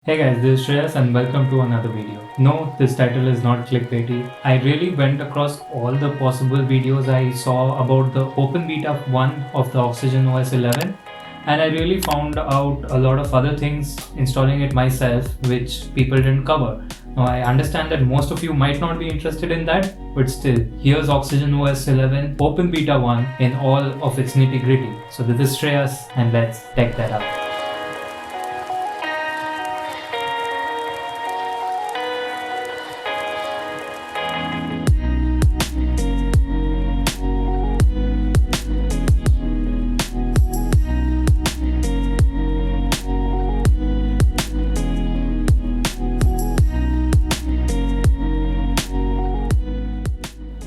Hey guys, this is Shreyas and welcome to another video. No, this title is not clickbaity. I really went across all the possible videos I saw about the open beta 1 of the Oxygen OS 11 and I really found out a lot of other things installing it myself which people didn't cover. Now I understand that most of you might not be interested in that, but still, here's Oxygen OS 11 open beta 1 in all of its nitty gritty. So this is Shreyas and let's check that out.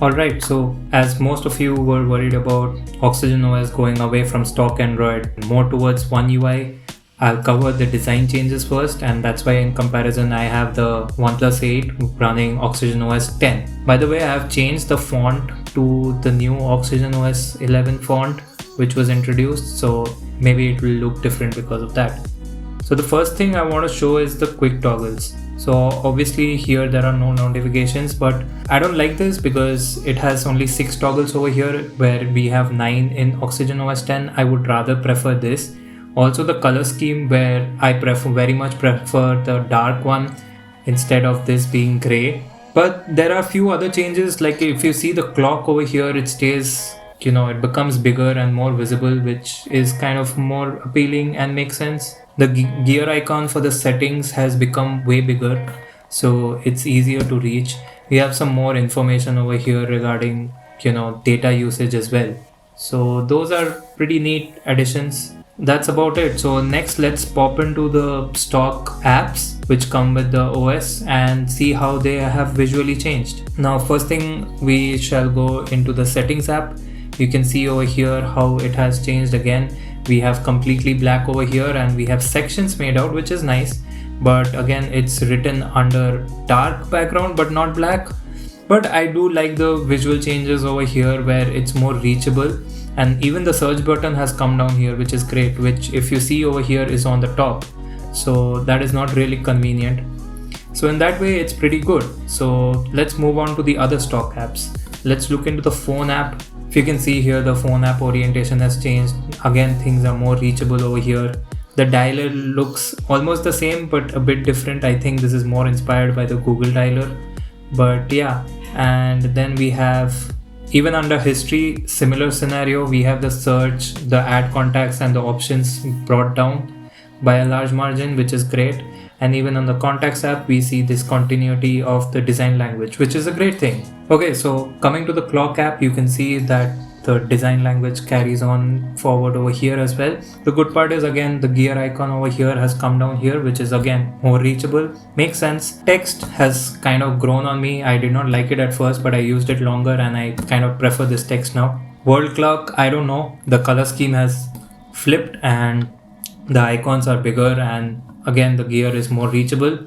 Alright, so as most of you were worried about Oxygen OS going away from stock Android more towards One UI, I'll cover the design changes first, and that's why in comparison I have the OnePlus 8 running Oxygen OS 10. By the way, I have changed the font to the new Oxygen OS 11 font which was introduced, so maybe it will look different because of that. So the first thing I want to show is the quick toggles. So obviously here there are no notifications, but I don't like this because it has only 6 toggles over here where we have 9 in Oxygen OS 10. I would rather prefer this. Also the color scheme where I very much prefer the dark one instead of this being gray. But there are a few other changes, like if you see the clock over here, it stays, it becomes bigger and more visible, which is kind of more appealing and makes sense. The gear icon for the settings has become way bigger, so it's easier to reach. We have some more information over here regarding, data usage as well. So those are pretty neat additions. That's about it. So next, let's pop into the stock apps which come with the OS and see how they have visually changed. Now, first thing, we shall go into the settings app. You can see over here how it has changed again. We have completely black over here and we have sections made out, which is nice, but again it's written under dark background but not black. But I do like the visual changes over here where it's more reachable, and even the search button has come down here, which is great, which if you see over here is on the top, so that is not really convenient. So in that way it's pretty good. So let's move on to the other stock apps. Let's look into the phone app. If you can see here, the phone app orientation has changed. Again, things are more reachable over here. The dialer looks almost the same but a bit different. I think this is more inspired by the Google dialer, but yeah. And then we have, even under history, similar scenario, we have the search, the add contacts and the options brought down by a large margin, which is great. And even on the contacts app, we see this continuity of the design language, which is a great thing. Okay, so coming to the clock app, you can see that the design language carries on forward over here as well. The good part is, again, the gear icon over here has come down here, which is again more reachable. Makes sense. Text has kind of grown on me. I did not like it at first, but I used it longer and I kind of prefer this text now. World clock, I don't know. The color scheme has flipped and the icons are bigger, and again the gear is more reachable.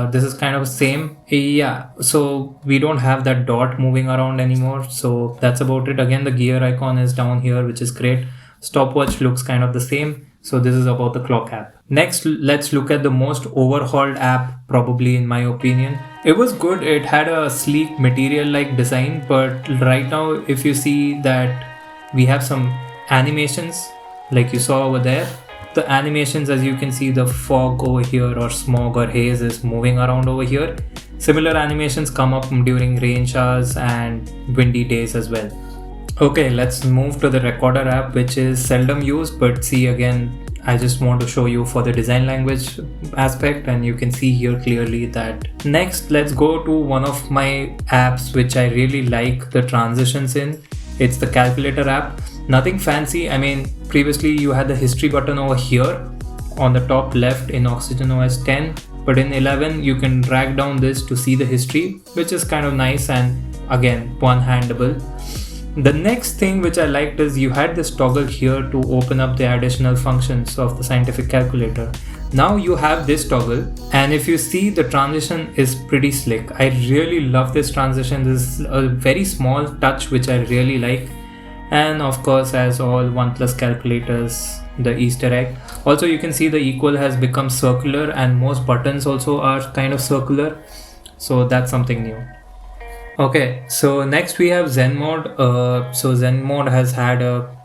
This is kind of same. Yeah, so we don't have that dot moving around anymore, so that's about it. Again, the gear icon is down here, which is great. Stopwatch looks kind of the same. So this is about the clock app. Next, let's look at the most overhauled app, probably in my opinion. It was good. It had a sleek material like design, but right now if you see that we have some animations like you saw over there. The animations, as you can see, the fog over here or smog or haze is moving around over here. Similar animations come up during rain showers and windy days as well. Okay, let's move to the recorder app, which is seldom used, but see, again, I just want to show you for the design language aspect, and you can see here clearly that. Next, let's go to one of my apps which I really like the transitions in. It's the calculator app. Nothing fancy. I mean, previously you had the history button over here on the top left in Oxygen OS 10, but in 11 you can drag down this to see the history, which is kind of nice and again one-handable. The next thing which I liked is you had this toggle here to open up the additional functions of the scientific calculator. Now you have this toggle, and if you see, the transition is pretty slick. I really love this transition. This is a very small touch which I really like. And of course, as all OnePlus calculators, the Easter egg. Also, you can see the equal has become circular and most buttons also are kind of circular. So that's something new. Okay, so next we have Zen mode. So Zen mode has had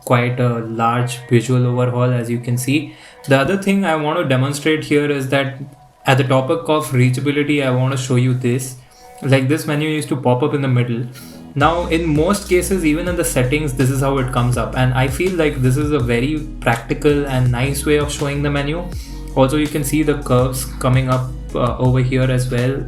quite a large visual overhaul, as you can see. The other thing I want to demonstrate here is that at the topic of reachability, I want to show you this. Like this menu used to pop up in the middle. Now, in most cases, even in the settings, this is how it comes up. And I feel like this is a very practical and nice way of showing the menu. Also, you can see the curves coming up over here as well,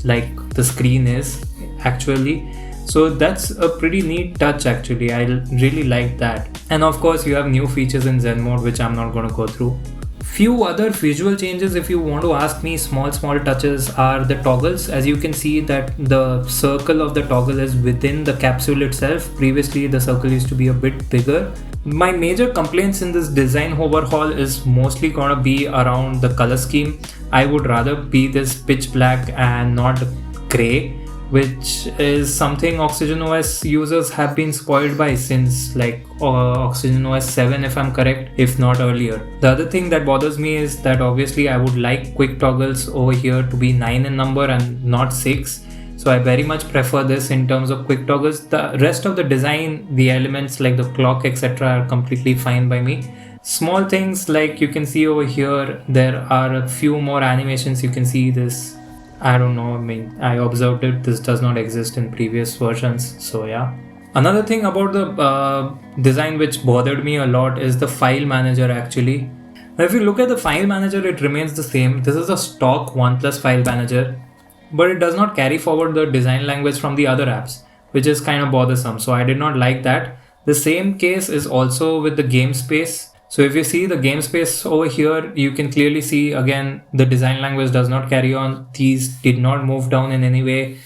like the screen is actually. So that's a pretty neat touch actually. I really like that. And of course you have new features in Zen mode, which I'm not going to go through. Few other visual changes, if you want to ask me, small touches, are the toggles. As you can see that the circle of the toggle is within the capsule itself. Previously the circle used to be a bit bigger. My major complaints in this design overhaul is mostly gonna be around the color scheme. I would rather be this pitch black and not gray, which is something OxygenOS users have been spoiled by since like OxygenOS 7 if I'm correct, if not earlier. The other thing that bothers me is that obviously I would like quick toggles over here to be 9 in number and not 6. So I very much prefer this in terms of quick toggles. The rest of the design, the elements like the clock etc. are completely fine by me. Small things like you can see over here, there are a few more animations. You can see this. I don't know, I mean, I observed it, this does not exist in previous versions, so yeah. Another thing about the design which bothered me a lot is the file manager actually. Now if you look at the file manager, it remains the same. This is a stock OnePlus file manager, but it does not carry forward the design language from the other apps, which is kind of bothersome, so I did not like that. The same case is also with the game space. So if you see the game space over here, you can clearly see again the design language does not carry on. These did not move down in any way.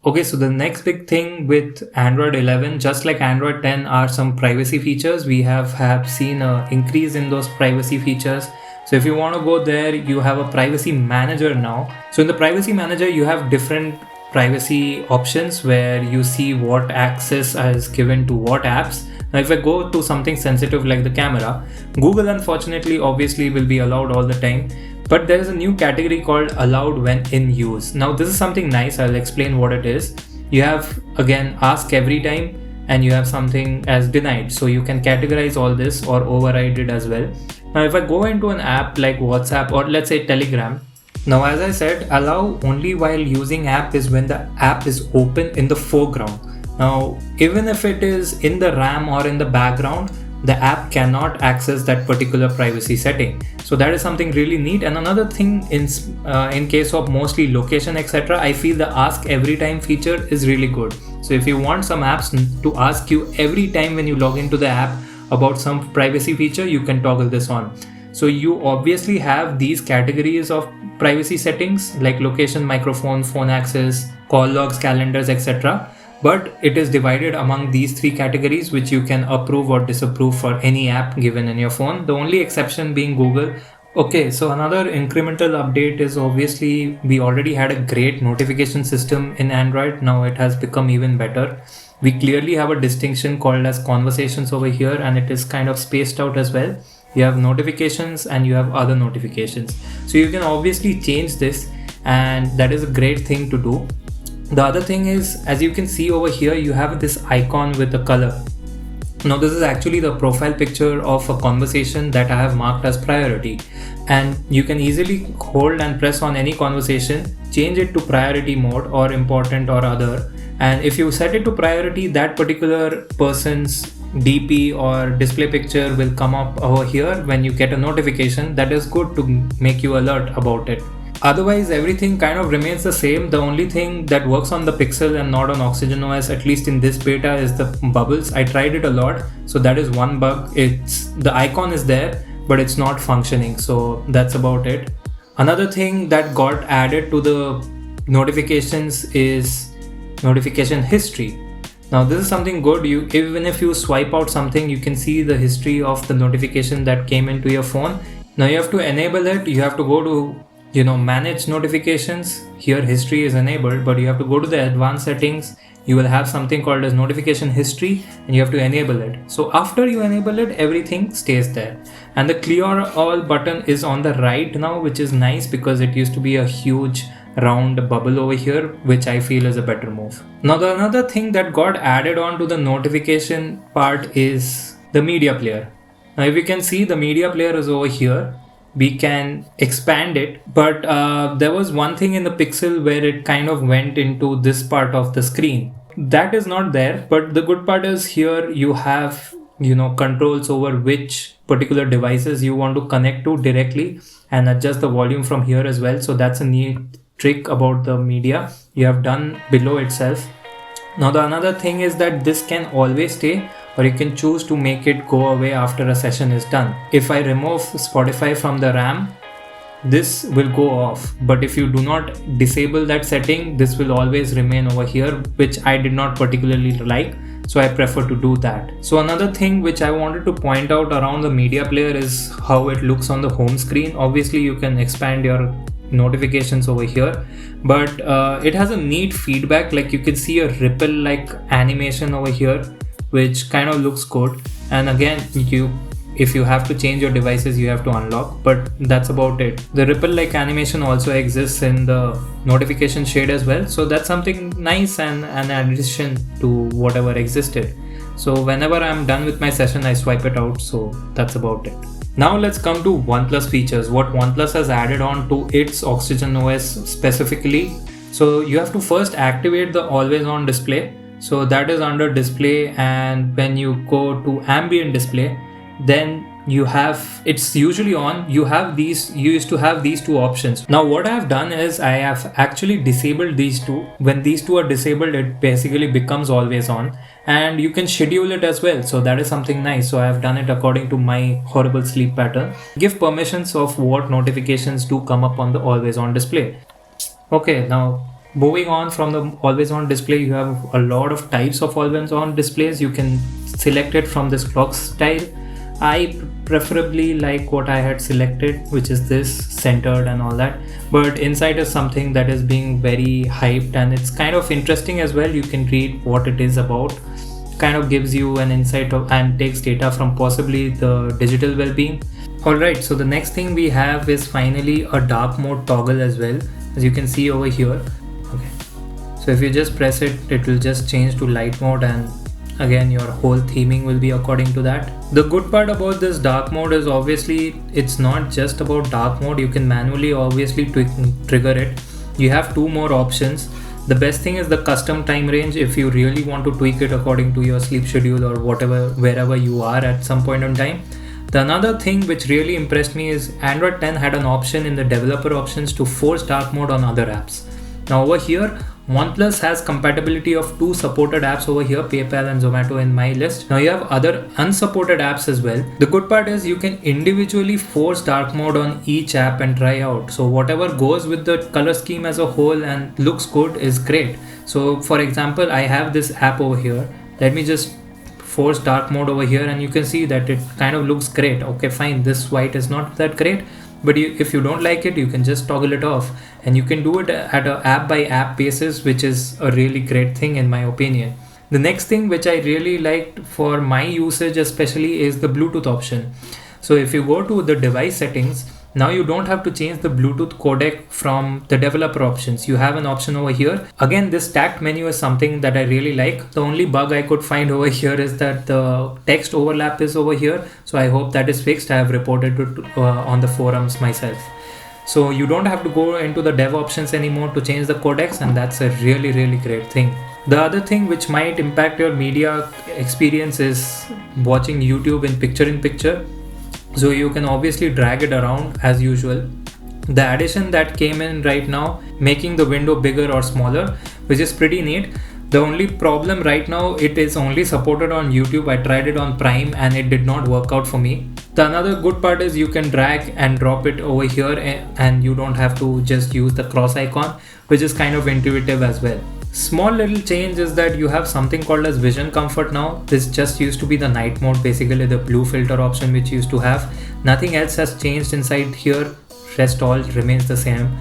Okay, so the next big thing with Android 11, just like Android 10, are some privacy features. We have seen an increase in those privacy features. So if you want to go there, you have a privacy manager now. So in the privacy manager, you have different privacy options where you see what access is given to what apps. Now if I go to something sensitive like the camera, Google unfortunately obviously will be allowed all the time, but there is a new category called allowed when in use. Now this is something nice, I'll explain what it is. You have again ask every time and you have something as denied, so you can categorize all this or override it as well. Now if I go into an app like WhatsApp or let's say Telegram, now as I said, allow only while using app is when the app is open in the foreground. Now, even if it is in the RAM or in the background, the app cannot access that particular privacy setting. So that is something really neat. And another thing in case of mostly location, etc., I feel the ask every time feature is really good. So if you want some apps to ask you every time when you log into the app about some privacy feature, you can toggle this on. So you obviously have these categories of privacy settings like location, microphone, phone access, call logs, calendars, etc. But it is divided among these three categories which you can approve or disapprove for any app given in your phone. The only exception being Google. Okay, so another incremental update is obviously we already had a great notification system in Android. Now it has become even better. We clearly have a distinction called as conversations over here and it is kind of spaced out as well. You have notifications and you have other notifications. So you can obviously change this and that is a great thing to do. The other thing is, as you can see over here, you have this icon with the color. Now this is actually the profile picture of a conversation that I have marked as priority. And you can easily hold and press on any conversation, change it to priority mode or important or other. And if you set it to priority, that particular person's DP or display picture will come up over here when you get a notification. That is good to make you alert about it. Otherwise, everything kind of remains the same. The only thing that works on the Pixel and not on OxygenOS, at least in this beta, is the bubbles. I tried it a lot, so that is one bug. The icon is there, but it's not functioning. So that's about it. Another thing that got added to the notifications is notification history. Now this is something good. Even if you swipe out something, you can see the history of the notification that came into your phone. Now you have to enable it. You have to go to manage notifications. Here history is enabled, but you have to go to the advanced settings. You will have something called as notification history, and you have to enable it. So after you enable it, everything stays there. And the clear all button is on the right now, which is nice because it used to be a huge round bubble over here, which I feel is a better move. Now the another thing that got added on to the notification part is the media player. Now if you can see, the media player is over here. We can expand it, but there was one thing in the Pixel where it kind of went into this part of the screen. That is not there, but the good part is here you have controls over which particular devices you want to connect to directly and adjust the volume from here as well. So that's a neat trick about the media you have done below itself. Now the another thing is that this can always stay, or you can choose to make it go away after a session is done. If I remove Spotify from the RAM, this will go off, but if you do not disable that setting, this will always remain over here, which I did not particularly like, so I prefer to do that. So another thing which I wanted to point out around the media player is how it looks on the home screen. Obviously you can expand your notifications over here, but it has a neat feedback. Like you can see a ripple like animation over here, which kind of looks good. And again, if you have to change your devices, you have to unlock, but that's about it. The ripple like animation also exists in the notification shade as well, so that's something nice and an addition to whatever existed. So whenever I'm done with my session, I swipe it out. So that's about it. Now let's come to OnePlus features, what OnePlus has added on to its Oxygen OS specifically. So you have to first activate the always on display. So that is under display, and when you go to ambient display, then it's usually on. You used to have these two options. Now what I have done is I have actually disabled these two. When these two are disabled, it basically becomes always on, and you can schedule it as well. So that is something nice. So I have done it according to my horrible sleep pattern. Give permissions of what notifications do come up on the always on display. Okay, now moving on from the always on display, you have a lot of types of always on displays. You can select it from this clock style. I preferably like what I had selected, which is this centered and all that, but inside is something that is being very hyped, and it's kind of interesting as well. You can read what it is about, kind of gives you an insight of and takes data from possibly the digital well-being. Alright, so the next thing we have is finally a dark mode toggle as well, as you can see over here. Okay, so if you just press it, it will just change to light mode, and again your whole theming will be according to that. The good part about this dark mode is obviously it's not just about dark mode. You can manually obviously trigger it. You have two more options. The best thing is the custom time range, if you really want to tweak it according to your sleep schedule or whatever, wherever you are at some point in time. The another thing which really impressed me is Android 10 had an option in the developer options to force dark mode on other apps. Now over here, OnePlus has compatibility of two supported apps over here, PayPal and Zomato in my list. Now you have other unsupported apps as well. The good part is you can individually force dark mode on each app and try out. So whatever goes with the color scheme as a whole and looks good is great. So for example, I have this app over here. Let me just force dark mode over here, and you can see that it kind of looks great. Okay, fine, this white is not that great, but if you don't like it, you can just toggle it off, and you can do it at a app by app basis, which is a really great thing in my opinion. The next thing which I really liked for my usage especially is the Bluetooth option. So if you go to the device settings, now you don't have to change the Bluetooth codec from the developer options. You have an option over here. Again, this stacked menu is something that I really like. The only bug I could find over here is that the text overlap is over here. So I hope that is fixed. I have reported it on the forums myself. So you don't have to go into the dev options anymore to change the codecs, and that's a really, really great thing. The other thing which might impact your media experience is watching YouTube in picture. So you can obviously drag it around as usual. The addition that came in right now, making the window bigger or smaller, which is pretty neat. The only problem right now, it is only supported on YouTube. I tried it on Prime and it did not work out for me. The another good part is you can drag and drop it over here, and you don't have to just use the cross icon, which is kind of intuitive as well. Small little change is that you have something called as vision comfort now. This just used to be the night mode, basically the blue filter option which you used to have. Nothing else has changed inside here. rest all remains the same.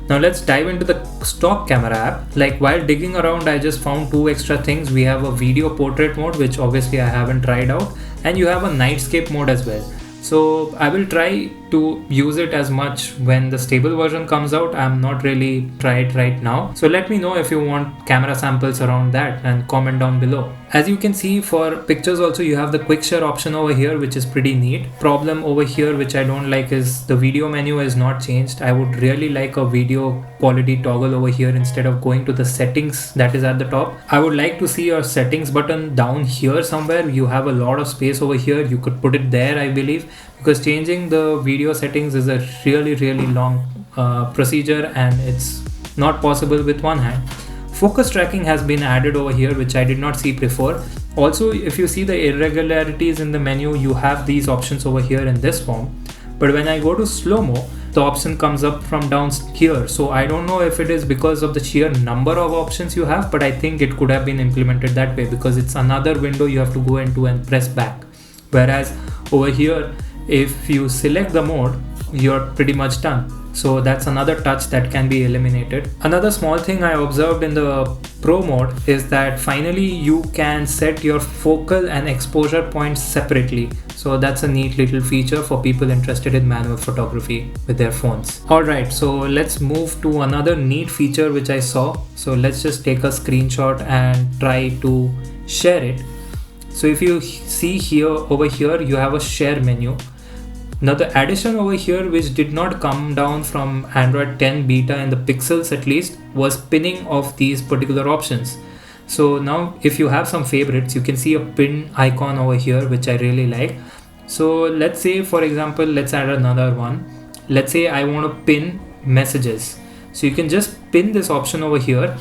Now let's dive into the stock camera app. Like while digging around, I just found two extra things. We have a video portrait mode, which obviously I haven't tried out, and you have a nightscape mode as well. So I will try to use it as much when the stable version comes out. I'm not really tried right now. So let me know if you want camera samples around that and comment down below. As you can see, for pictures also you have the quick share option over here, which is pretty neat. Problem over here which I don't like is the video menu is not changed. I would really like a video quality toggle over here instead of going to the settings that is at the top. I would like to see your settings button down here somewhere. You have a lot of space over here. You could put it there, I believe, because changing the video settings is a really long procedure and it's not possible with one hand. Focus tracking has been added over here, which I did not see before. Also, if you see the irregularities in the menu, you have these options over here in this form. But when I go to slow-mo, the option comes up from down here. So I don't know if it is because of the sheer number of options you have, but I think it could have been implemented that way because it's another window you have to go into and press back. Whereas over here, if you select the mode, you're pretty much done. So that's another touch that can be eliminated. Another small thing I observed in the Pro mode is that finally you can set your focal and exposure points separately. So that's a neat little feature for people interested in manual photography with their phones. Alright, so let's move to another neat feature which I saw. So let's just take a screenshot and try to share it. So if you see here, over here, you have a share menu. Now the addition over here, which did not come down from Android 10 beta in the pixels at least, was pinning of these particular options. So now if you have some favorites, you can see a pin icon over here, which I really like. So let's say, for example, let's add another one. Let's say I want to pin messages. So you can just pin this option over here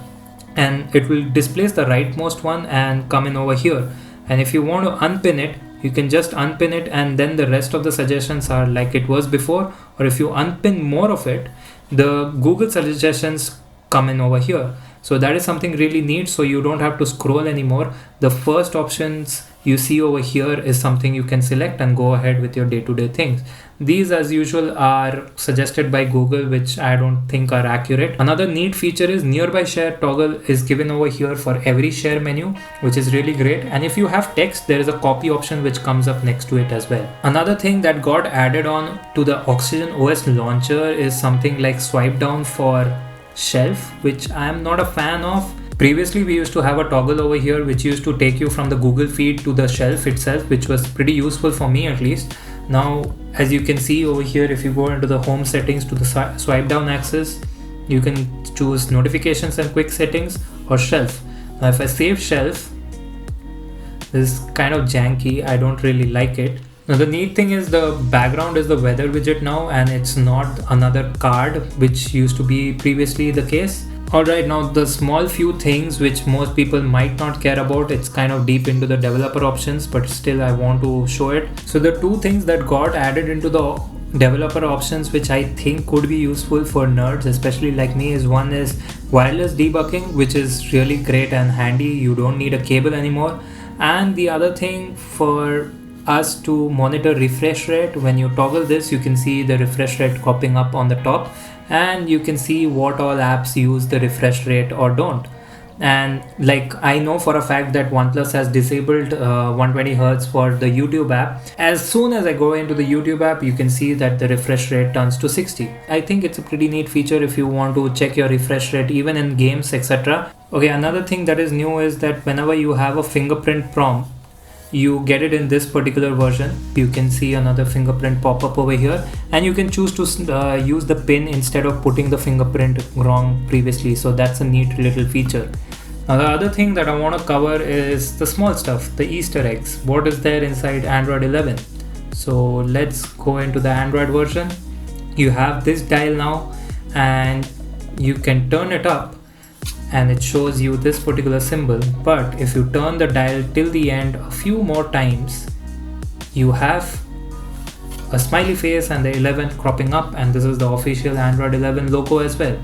and it will displace the rightmost one and come in over here. And if you want to unpin it, you can just unpin it and then the rest of the suggestions are like it was before. Or if you unpin more of it, the Google suggestions come in over here. So that is something really neat. So you don't have to scroll anymore. The first options you see over here is something you can select and go ahead with your day-to-day things. These as usual are suggested by Google, which I don't think are accurate. Another neat feature is nearby share toggle is given over here for every share menu, which is really great. And if you have text, there is a copy option which comes up next to it as well. Another thing that got added on to the Oxygen OS launcher is something like swipe down for shelf, which I am not a fan of. Previously, we used to have a toggle over here which used to take you from the Google feed to the shelf itself, which was pretty useful for me at least. Now, as you can see over here, if you go into the home settings to the swipe down axis, you can choose notifications and quick settings or shelf. Now, if I save shelf, this is kind of janky. I don't really like it. Now the neat thing is the background is the weather widget now, and it's not another card which used to be previously the case. Alright, now the small few things which most people might not care about, it's kind of deep into the developer options, but still I want to show it. So the two things that got added into the developer options which I think could be useful for nerds, especially like me, is one is wireless debugging, which is really great and handy. You don't need a cable anymore. And the other thing for us to monitor refresh rate, when you toggle this, you can see the refresh rate popping up on the top, and you can see what all apps use the refresh rate or don't. And like I know for a fact that OnePlus has disabled 120 Hz for the YouTube app. As soon as I go into the YouTube app, you can see that the refresh rate turns to 60. I think it's a pretty neat feature if you want to check your refresh rate even in games, etc. Okay, another thing that is new is that whenever you have a fingerprint prompt, you get it in this particular version. You can see another fingerprint pop up over here, and you can choose to use the pin instead of putting the fingerprint wrong previously. So that's a neat little feature. Now the other thing that I want to cover is the small stuff, the Easter eggs. What is there inside Android 11? So let's go into the Android version. You have this dial now, and you can turn it up and it shows you this particular symbol. But if you turn the dial till the end a few more times, you have a smiley face and the 11 cropping up, and this is the official Android 11 logo as well.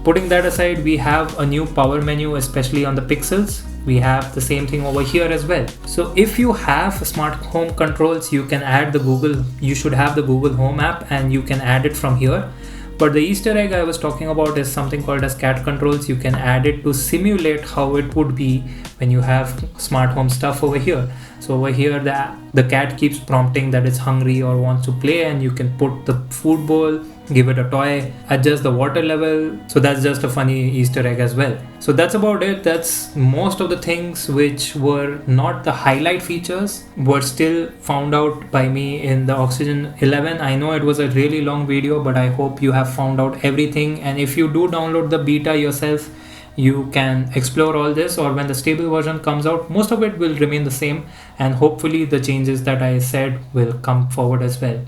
Putting that aside, we have a new power menu, especially on the Pixels, we have the same thing over here as well. So if you have smart home controls, you can add you should have the Google Home app and you can add it from here. But the Easter egg I was talking about is something called as cat controls. You can add it to simulate how it would be when you have smart home stuff over here. So over here, the cat keeps prompting that it's hungry or wants to play, and you can put the food bowl, give it a toy, adjust the water level. So that's just a funny Easter egg as well. So that's about it. That's most of the things which were not the highlight features were still found out by me in the Oxygen 11. I know it was a really long video, but I hope you have found out everything. And if you do download the beta yourself, you can explore all this, or when the stable version comes out, most of it will remain the same, and hopefully the changes that I said will come forward as well.